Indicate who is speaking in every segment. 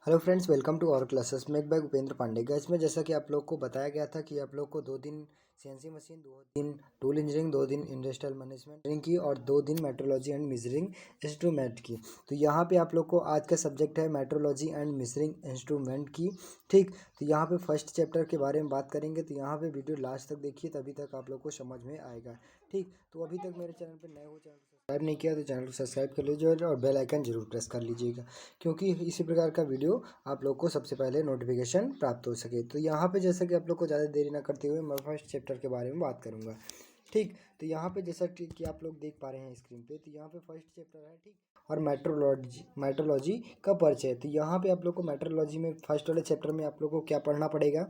Speaker 1: Hello friends, welcome to our classes make by Upendra Pandey. Gas में जैसा कि आप लोग को बताया गया था कि आप लोग को 2 दिन सीएनसी मशीन, 2 दिन टूल इंजीनियरिंग, 2 दिन इंडस्ट्रियल मैनेजमेंट की और 2 दिन मेट्रोलॉजी एंड मेजरिंग इंस्ट्रूमेंट की। तो यहाँ पे आप लोग को आज का सब्जेक्ट है मेट्रोलॉजी एंड मेजरिंग इंस्ट्रूमेंट की। ठीक, तो यहाँ पे फर्स्ट चैप्टर के बारे में बात करेंगे। तो यहाँ पे वीडियो लास्ट तक देखिए, तभी तक आप लोग को समझ में आएगा। ठीक, तो अभी तक मेरे चैनल पर नए हो, चैनल को सब्सक्राइब नहीं किया तो चैनल को सब्सक्राइब कर लीजिएगा और बेल आइकन जरूर प्रेस कर लीजिएगा, क्योंकि इसी प्रकार का वीडियो आप लोग को सबसे पहले नोटिफिकेशन प्राप्त हो सके। तो यहाँ पे जैसा कि आप लोग को ज़्यादा देरी ना करते हुए मैं फर्स्ट चैप्टर के बारे में बात करूँगा। ठीक, तो यहाँ पे जैसा कि आप लोग देख पा रहे हैं स्क्रीन पे, तो यहाँ पे फर्स्ट चैप्टर है। ठीक, और मेट्रोलॉजी का परिचय। तो यहाँ पे आप लोग को मेट्रोलॉजी में फर्स्ट वाले चैप्टर में आप लोग को क्या पढ़ना पड़ेगा।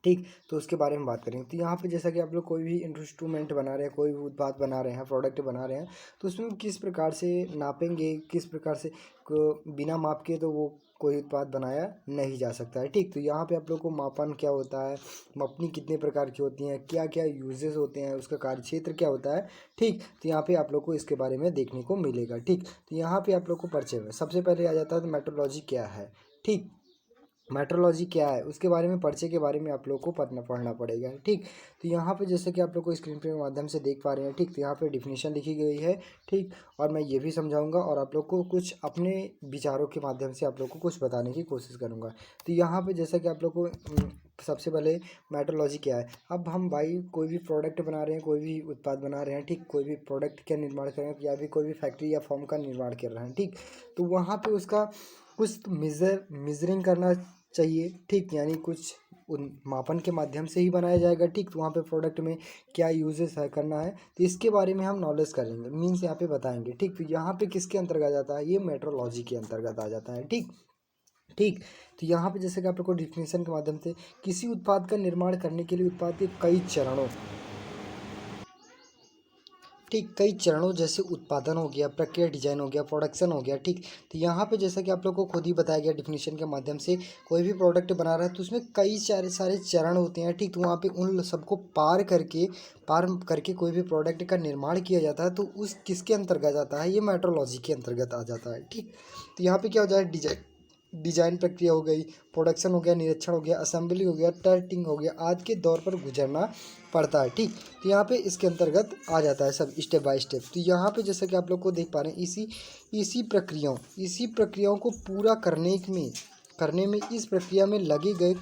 Speaker 1: ठीक, तो उसके बारे में बात करेंगे। तो यहाँ पे जैसा कि आप लोग कोई भी इंस्ट्रूमेंट बना रहे हैं, कोई भी उत्पाद बना रहे हैं, प्रोडक्ट बना रहे हैं, तो उसमें किस प्रकार से नापेंगे, किस प्रकार से बिना माप के तो वो कोई उत्पाद बनाया नहीं जा सकता है। ठीक, तो यहाँ पे आप लोग को मापन क्या होता है, मापनी कितने प्रकार की होती हैं, क्या क्या यूजेस होते हैं, उसका कार्य क्षेत्र क्या होता है। ठीक, तो यहाँ पे आप लोग को इसके बारे में देखने को मिलेगा। ठीक, तो यहाँ पे आप लोग को परिचय में सबसे पहले आ जाता है तो मेट्रोलॉजी क्या है। ठीक, मेट्रोलॉजी क्या है उसके बारे में, परिचय के बारे में आप लोग को पढ़ना पड़ेगा। ठीक, तो यहाँ पे जैसे कि आप लोग को स्क्रीन पे माध्यम से देख पा रहे हैं। ठीक, तो यहाँ पे डिफिनीशन लिखी गई है। ठीक, और मैं ये भी समझाऊंगा और आप लोग को कुछ अपने विचारों के माध्यम से आप लोग को कुछ बताने की कोशिश करूँगा। तो यहाँ पे जैसा कि आप लोग को सबसे पहले मेट्रोलॉजी क्या है। अब हम भाई कोई भी प्रोडक्ट बना रहे हैं, कोई भी उत्पाद बना रहे हैं, ठीक, कोई भी प्रोडक्ट का निर्माण कर रहे हैं या भी कोई भी फैक्ट्री या फॉर्म का निर्माण कर रहे हैं। ठीक, तो वहाँ पे उसका कुछ मेजरिंग करना चाहिए। ठीक, यानी कुछ उन मापन के माध्यम से ही बनाया जाएगा। ठीक, तो वहाँ पे प्रोडक्ट में क्या यूजेस है करना है, तो इसके बारे में हम नॉलेज करेंगे, मीन्स यहाँ पे बताएंगे। ठीक, तो यहाँ पे किसके अंतर्गत आ जाता है, ये मेट्रोलॉजी के अंतर्गत आ जाता है। ठीक ठीक, तो यहाँ पे जैसे कि आप लोग को डिफिनेशन के माध्यम से किसी उत्पाद का निर्माण करने के लिए उत्पाद के कई चरणों जैसे उत्पादन हो गया, प्रक्रिया डिजाइन हो गया, प्रोडक्शन हो गया। ठीक, तो यहाँ पे जैसा कि आप लोग को खुद ही बताया गया डिफिनेशन के माध्यम से, कोई भी प्रोडक्ट बना रहा है तो उसमें कई सारे चरण होते हैं। ठीक, तो वहाँ पे उन सबको पार करके कोई भी प्रोडक्ट का निर्माण किया जाता है, तो उस किसके अंतर्गत आता है, ये मेट्रोलॉजी के अंतर्गत आ जाता है। ठीक, तो यहाँ पे क्या हो जाए, डिजाइन प्रक्रिया हो गई, प्रोडक्शन हो गया, निरीक्षण हो गया, असेंबली हो गया, टेस्टिंग हो गया, आज के दौर पर गुजरना पड़ता है। ठीक, तो यहाँ पे इसके अंतर्गत आ जाता है सब स्टेप बाय स्टेप। तो यहाँ पे जैसा कि आप लोग को देख पा रहे हैं, इसी प्रक्रियाओं को पूरा करने में इस प्रक्रिया में लगे गए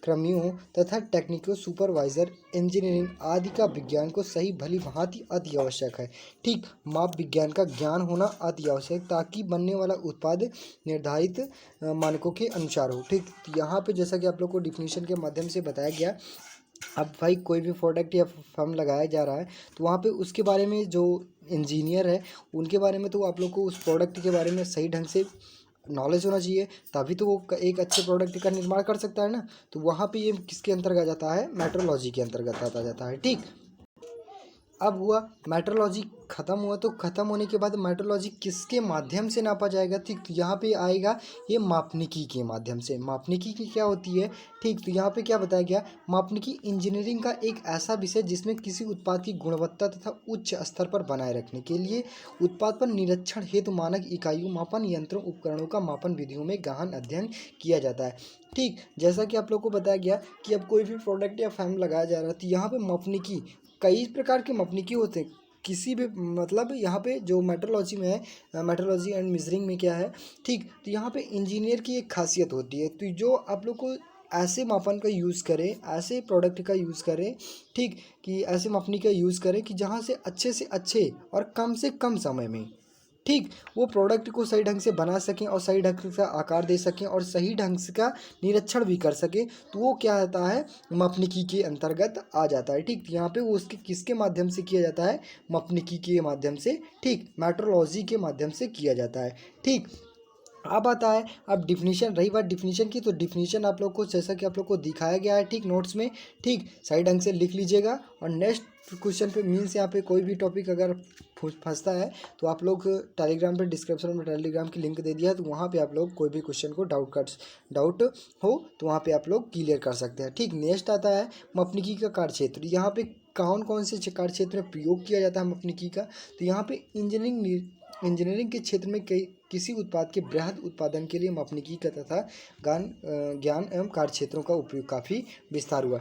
Speaker 1: कर्मियों तथा टेक्निकल सुपरवाइजर, इंजीनियरिंग आदि का विज्ञान को सही भली भांति अति आवश्यक है। ठीक, माप विज्ञान का ज्ञान होना अति आवश्यक, ताकि बनने वाला उत्पाद निर्धारित मानकों के अनुसार हो। ठीक, तो यहाँ पे जैसा कि आप लोग को डिफिनीशन के माध्यम से बताया गया। अब भाई कोई भी प्रोडक्ट या फर्म लगाया जा रहा है, तो वहाँ पे उसके बारे में जो इंजीनियर है उनके बारे में, तो आप लोग को उस प्रोडक्ट के बारे में सही ढंग से नॉलेज होना चाहिए, तभी तो वो एक अच्छे प्रोडक्ट का निर्माण कर सकता है ना। तो वहाँ पे ये किसके अंतर्गत आ जाता है, मेट्रोलॉजी के अंतर्गत आता जाता है। ठीक, अब हुआ मेट्रोलॉजी खत्म हुआ, तो खत्म होने के बाद मेट्रोलॉजी किसके माध्यम से नापा जाएगा। ठीक, तो यहाँ पे आएगा ये मापनिकी के माध्यम से। मापनिकी की क्या होती है। ठीक, तो यहाँ पे क्या बताया गया, मापनिकी इंजीनियरिंग का एक ऐसा विषय जिसमें किसी उत्पाद की गुणवत्ता तथा उच्च स्तर पर बनाए रखने के लिए उत्पाद पर निरीक्षण हेतु मानक इकाइयों, मापन यंत्रों, उपकरणों का मापन विधियों में गहन अध्ययन किया जाता है। ठीक, जैसा कि आप लोग को बताया गया कि अब कोई भी प्रोडक्ट या फर्म लगाया जा रहा है, तो यहाँ पे मापनिकी कई प्रकार के मापनिकी होते हैं। किसी भी मतलब यहाँ पे जो मेट्रोलॉजी में है, मेट्रोलॉजी एंड मेजरिंग में क्या है। ठीक, तो यहाँ पे इंजीनियर की एक खासियत होती है, तो जो आप लोग को ऐसे मापन का यूज़ करें, ऐसे प्रोडक्ट का यूज़ करें। ठीक, कि ऐसे मापनी का यूज़ करें कि जहाँ से अच्छे और कम से कम समय में, ठीक, वो प्रोडक्ट को सही ढंग से बना सकें और सही ढंग से आकार दे सकें और सही ढंग से का निरीक्षण भी कर सकें, तो वो क्या आता है, मापनिकी के अंतर्गत आ जाता है। ठीक, यहाँ पे वो उसके किसके माध्यम से किया जाता है, मापनिकी के माध्यम से। ठीक, मेट्रोलॉजी के माध्यम से किया जाता है। ठीक, अब आता है, अब डिफिनीशन, रही बात डिफिनीशन की, तो डिफिनीशन आप लोग को जैसा कि आप लोग को दिखाया गया है, ठीक, नोट्स में। ठीक, सही ढंग से लिख लीजिएगा और नेक्स्ट क्वेश्चन पे मीन्स यहाँ पे कोई भी टॉपिक अगर फंसता है तो आप लोग टेलीग्राम पे, डिस्क्रिप्शन में टेलीग्राम की लिंक दे दिया है, तो वहाँ पे आप लोग कोई भी क्वेश्चन को डाउट हो तो वहाँ पे आप लोग क्लियर कर सकते हैं। ठीक, नेक्स्ट आता है मापनिकी का कार्यक्षेत्र। यहाँ पे कौन कौन से कार्यक्षेत्र में प्रयोग किया जाता है मापनिकी का, तो यहाँ पे इंजीनियरिंग के क्षेत्र में किसी उत्पाद के बृहद उत्पादन के लिए मापनिकी का तथा ज्ञान एवं कार्यक्षेत्रों का उपयोग काफ़ी विस्तार हुआ।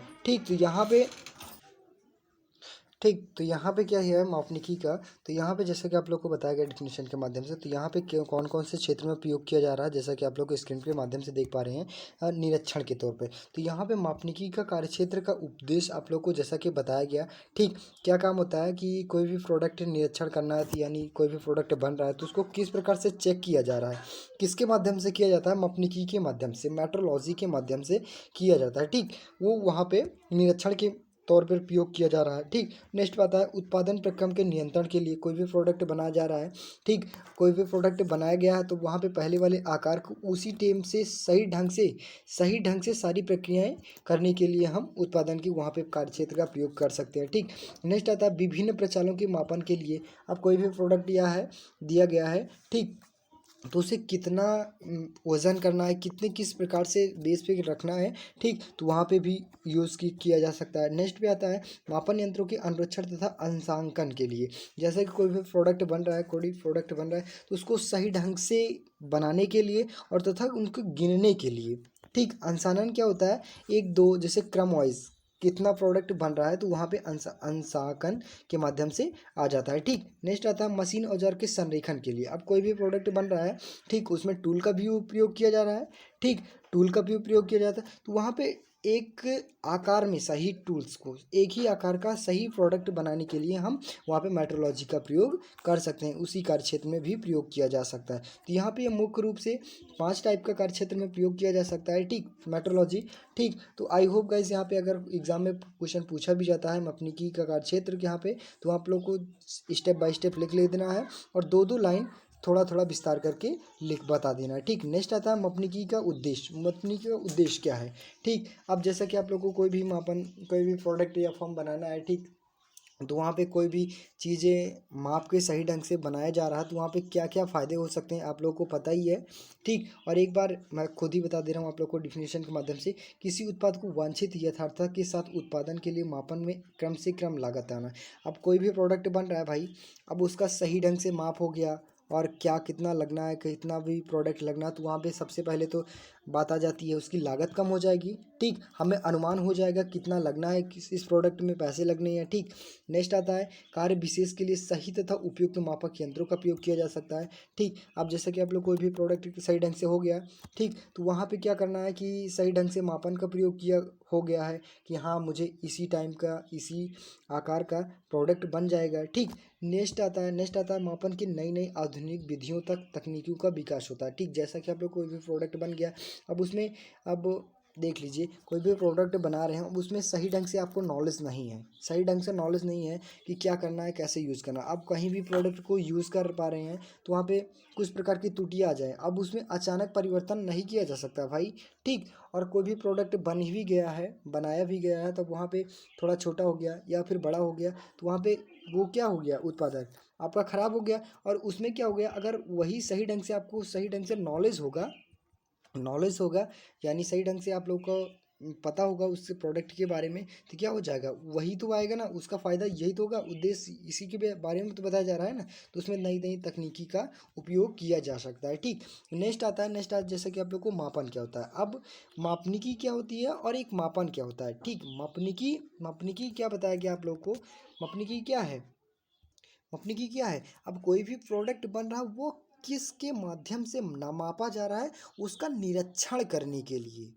Speaker 1: तो यहाँ पे क्या है मापनिकी का। तो यहाँ पे जैसा कि आप लोग को बताया गया डिफिनेशन के माध्यम से, तो यहाँ पे कौन कौन से क्षेत्र में प्रयोग किया जा रहा है, जैसा कि आप लोग स्क्रीन के माध्यम से देख पा रहे हैं, निरीक्षण के तौर पे। तो यहाँ पे मापनिकी का कार्यक्षेत्र का उपदेश आप लोग को जैसा कि बताया गया, ठीक। क्या काम होता है कि कोई भी प्रोडक्ट निरीक्षण करना है, तो यानी कोई भी प्रोडक्ट बन रहा है तो उसको किस प्रकार से चेक किया जा रहा है, किसके माध्यम से किया जाता है, मापनिकी के माध्यम से, मेट्रोलॉजी के माध्यम से किया जाता है, ठीक। वो वहाँ पे निरीक्षण के तौर पर प्रयोग किया जा रहा है, ठीक। नेक्स्ट आता है उत्पादन प्रक्रम के नियंत्रण के लिए कोई भी प्रोडक्ट बनाया जा रहा है, ठीक। कोई भी प्रोडक्ट बनाया गया है तो वहाँ पे पहले वाले आकार को उसी टेम से सही ढंग से सारी प्रक्रियाएं करने के लिए हम उत्पादन की वहाँ पे कार्यक्षेत्र का प्रयोग कर सकते हैं, ठीक। नेक्स्ट आता है विभिन्न प्रचालों के मापन के लिए। अब कोई भी प्रोडक्ट दिया गया है, ठीक। तो उसे कितना वज़न करना है, किस प्रकार से बेस पे रखना है, ठीक। तो वहाँ पे भी किया जा सकता है। नेक्स्ट पे आता है मापन यंत्रों के अनुरक्षण तथा अंशांकन के लिए। जैसे कि कोई भी प्रोडक्ट बन रहा है तो उसको सही ढंग से बनाने के लिए और तथा उनको गिनने के लिए, ठीक। अंशांकन क्या होता है, एक दो जैसे क्रम वाइज कितना प्रोडक्ट बन रहा है तो वहाँ पे अंशांकन के माध्यम से आ जाता है, ठीक। नेक्स्ट आता है मशीन औजार के संरेखन के लिए। अब कोई भी प्रोडक्ट बन रहा है, ठीक, उसमें टूल का भी उपयोग किया जा रहा है, ठीक। टूल का भी उपयोग किया जाता है तो वहाँ पे एक आकार में सही टूल्स को, एक ही आकार का सही प्रोडक्ट बनाने के लिए हम वहाँ पे मेट्रोलॉजी का प्रयोग कर सकते हैं, उसी कार्यक्षेत्र में भी प्रयोग किया जा सकता है। तो यहाँ पे मुख्य रूप से 5 टाइप का कार्यक्षेत्र में प्रयोग किया जा सकता है, ठीक, मेट्रोलॉजी, ठीक। तो आई होप गाइस यहाँ पे अगर एग्जाम में क्वेश्चन पूछा भी जाता है मापनिकी का कार्यक्षेत्र यहाँ पे, तो आप लोग को स्टेप बाय स्टेप लिख ले देना है और दो दो लाइन थोड़ा थोड़ा विस्तार करके बता देना है, ठीक। नेक्स्ट आता है मापनिकी का उद्देश्य। मापनिकी का उद्देश्य क्या है, ठीक। अब जैसा कि आप लोग को कोई भी प्रोडक्ट या फॉर्म बनाना है, ठीक। तो वहाँ पे कोई भी चीज़ें माप के सही ढंग से बनाया जा रहा है तो वहाँ पे क्या क्या फ़ायदे हो सकते हैं आप लोगों को पता ही है, ठीक। और एक बार मैं खुद ही बता दे रहा हूँ आप लोग को डिफिनेशन के माध्यम से, किसी उत्पाद को वांछित यथार्थता के साथ उत्पादन के लिए मापन में क्रम से क्रम लागत आना। अब कोई भी प्रोडक्ट बन रहा है भाई, अब उसका सही ढंग से माप हो गया और क्या कितना लगना है, कितना भी प्रोडक्ट लगना है, तो वहाँ पे सबसे पहले तो बात आ जाती है उसकी लागत कम हो जाएगी, ठीक। हमें अनुमान हो जाएगा कितना लगना है, किस इस प्रोडक्ट में पैसे लगने हैं, ठीक। नेक्स्ट आता है कार्य विशेष के लिए सही तथा उपयुक्त मापक यंत्रों का प्रयोग किया जा सकता है, ठीक। अब जैसे कि आप लोग कोई भी प्रोडक्ट सही ढंग से हो गया, ठीक, तो वहाँ पे क्या करना है कि सही ढंग से मापन का प्रयोग किया हो गया है कि हाँ मुझे इसी टाइम का इसी आकार का प्रोडक्ट बन जाएगा, ठीक। नेक्स्ट आता है मापन की नई नई आधुनिक विधियों तक तकनीकों का विकास होता है, ठीक। जैसा कि आप लोग कोई भी प्रोडक्ट बन गया, अब देख लीजिए कोई भी प्रोडक्ट बना रहे हैं, अब उसमें सही ढंग से आपको नॉलेज नहीं है, सही ढंग से नॉलेज नहीं है कि क्या करना है, कैसे यूज़ करना है। आप कहीं भी प्रोडक्ट को यूज़ कर पा रहे हैं तो वहाँ पे कुछ प्रकार की त्रुटियाँ आ जाए, अब उसमें अचानक परिवर्तन नहीं किया जा सकता भाई, ठीक। और कोई भी प्रोडक्ट बन भी गया है, बनाया भी गया है, तब वहाँ पे थोड़ा छोटा हो गया या फिर बड़ा हो गया तो वहाँ पे वो क्या हो गया, उत्पादक आपका ख़राब हो गया। और उसमें क्या हो गया, अगर वही सही ढंग से आपको सही ढंग से नॉलेज होगा यानी सही ढंग से आप लोग को पता होगा उस प्रोडक्ट के बारे में, तो क्या हो जाएगा, वही तो आएगा ना, उसका फ़ायदा यही तो होगा, उद्देश्य इसी के बारे में तो बताया जा रहा है ना। तो उसमें नई नई तकनीकी का उपयोग किया जा सकता है, ठीक। नेक्स्ट आता है जैसे कि आप लोग को मापन क्या होता है। अब मापनिकी क्या होती है और एक मापन क्या होता है, ठीक। मापनिकी क्या बताया गया आप लोग को, मापनिकी क्या है, मापनिकी क्या है। अब कोई भी प्रोडक्ट बन रहा है वो किसके माध्यम से मापा जा रहा है, उसका निरीक्षण करने के लिए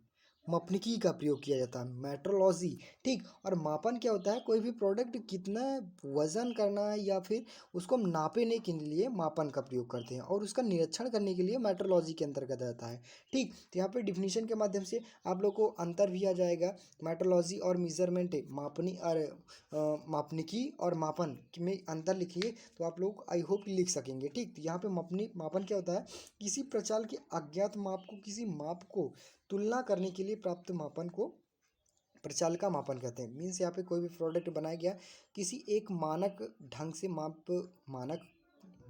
Speaker 1: मापनिकी का प्रयोग किया जाता है, मेट्रोलॉजी, ठीक। और मापन क्या होता है, कोई भी प्रोडक्ट कितना वजन करना है या फिर उसको नापने के लिए मापन का प्रयोग करते हैं और उसका निरीक्षण करने के लिए मेट्रोलॉजी के अंतर्गत आता है, ठीक। तो यहाँ पे डिफिनीशन के माध्यम से आप लोग को अंतर भी आ जाएगा, मेट्रोलॉजी और मेजरमेंट मापनिकी और मापन में अंतर लिखिए तो आप लोग आई होप लिख सकेंगे, ठीक। तो यहाँ पे मापन क्या होता है, किसी प्रचाल के अज्ञात माप को किसी माप को तुलना करने के लिए प्राप्त मापन को प्रचाल का मापन कहते हैं। मीन्स यहाँ पे कोई भी प्रोडक्ट बनाया गया किसी एक मानक ढंग से मानक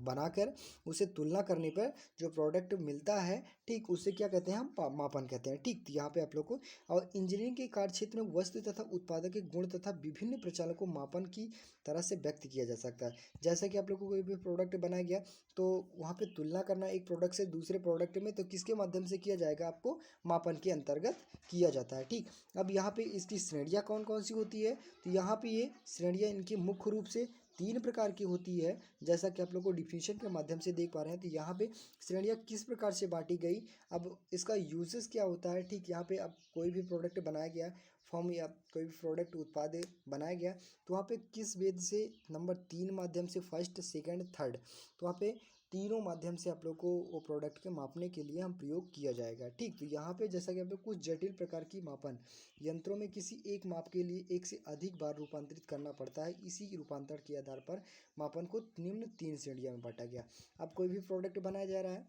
Speaker 1: बनाकर उसे तुलना करने पर जो प्रोडक्ट मिलता है, ठीक उससे क्या कहते हैं हम मापन कहते हैं। ठीक, तो यहाँ पे आप लोग को और इंजीनियरिंग के कार्य क्षेत्र में वस्तु तथा उत्पादक के गुण तथा विभिन्न प्रचालकों को मापन की तरह से व्यक्त किया जा सकता है। जैसा कि आप लोग को कोई भी प्रोडक्ट बनाया गया तो वहाँ पे तुलना करना एक प्रोडक्ट से दूसरे प्रोडक्ट में, तो किसके माध्यम से किया जाएगा, आपको मापन के अंतर्गत किया जाता है। ठीक, अब यहाँ पे इसकी श्रेणियाँ कौन कौन सी होती है, तो यहाँ पे ये श्रेणियाँ इनकी मुख्य रूप से 3 प्रकार की होती है। जैसा कि आप लोग को डिफिनीशन के माध्यम से देख पा रहे हैं, तो यहाँ पे श्रेणियाँ किस प्रकार से बांटी गई, अब इसका यूजेस क्या होता है। ठीक, यहाँ पे अब कोई भी प्रोडक्ट बनाया गया, फॉर्म या कोई भी प्रोडक्ट उत्पाद बनाया गया, तो वहाँ पे किस वेद से नंबर 3 माध्यम से, फर्स्ट सेकंड थर्ड, तो वहाँ पे तीनों माध्यम से आप लोग को वो प्रोडक्ट के मापने के लिए हम प्रयोग किया जाएगा। ठीक, तो यहाँ पे जैसा कि आप लोग कुछ जटिल प्रकार की मापन यंत्रों में किसी एक माप के लिए एक से अधिक बार रूपांतरित करना पड़ता है। इसी रूपांतरण के आधार पर मापन को निम्न 3 श्रेणियों में बांटा गया। अब कोई भी प्रोडक्ट बनाया जा रहा है,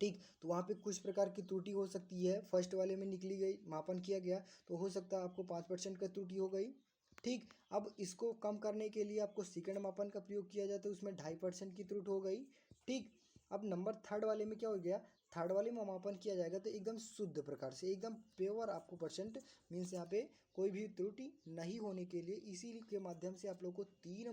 Speaker 1: ठीक, तो वहाँ पे कुछ प्रकार की त्रुटि हो सकती है। फर्स्ट वाले में निकली गई, मापन किया गया, तो हो सकता है आपको 5% का त्रुटि हो गई। ठीक, अब इसको कम करने के लिए आपको सेकंड मापन का प्रयोग किया जाता है, उसमें 2.5% की त्रुटि हो गई। ठीक, अब नंबर थर्ड वाले में क्या हो गया, थर्ड वाले में मापन किया जाएगा तो एकदम शुद्ध प्रकार से, एकदम प्योर आपको परसेंट मीन्स यहाँ पे कोई भी त्रुटि नहीं होने के लिए इसी के माध्यम से आप लोग को 3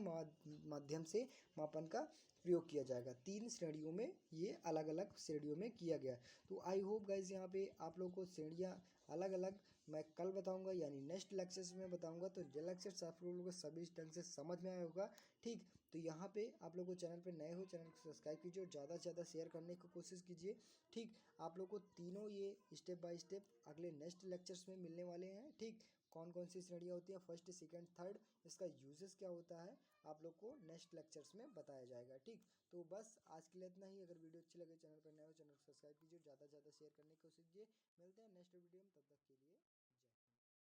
Speaker 1: माध्यम से मापन का प्रयोग किया जाएगा। 3 श्रेणियों में, ये अलग अलग श्रेणियों में किया गया। तो आई होप गाइज यहाँ पे आप लोग को श्रेणियाँ अलग अलग मैं कल बताऊंगा, यानी नेक्स्ट लेक्चर्स में बताऊंगा। तो ये लेक्चर्स आप लोगों को सभी ढंग से समझ में आया होगा। ठीक, तो यहाँ पे आप लोग को चैनल पे नए हो, चैनल को सब्सक्राइब कीजिए और ज़्यादा से ज़्यादा शेयर करने की कोशिश कीजिए। ठीक, आप लोग को तीनों ये स्टेप बाय स्टेप अगले नेक्स्ट लेक्चर्स में मिलने वाले हैं। ठीक, कौन कौन सी श्रेणियाँ होती हैं, फर्स्ट सेकंड थर्ड, इसका यूजेस क्या होता है, आप लोग को नेक्स्ट लेक्चर्स में बताया जाएगा। ठीक, तो बस आज के लिए इतना ही। अगर वीडियो अच्छी लगे, चैनल पर नए हो, चैनल को सब्सक्राइब कीजिए, ज़्यादा से ज़्यादा शेयर करने की कोशिश कीजिए। मिलते हैं नेक्स्ट वीडियो में, तब तक के लिए।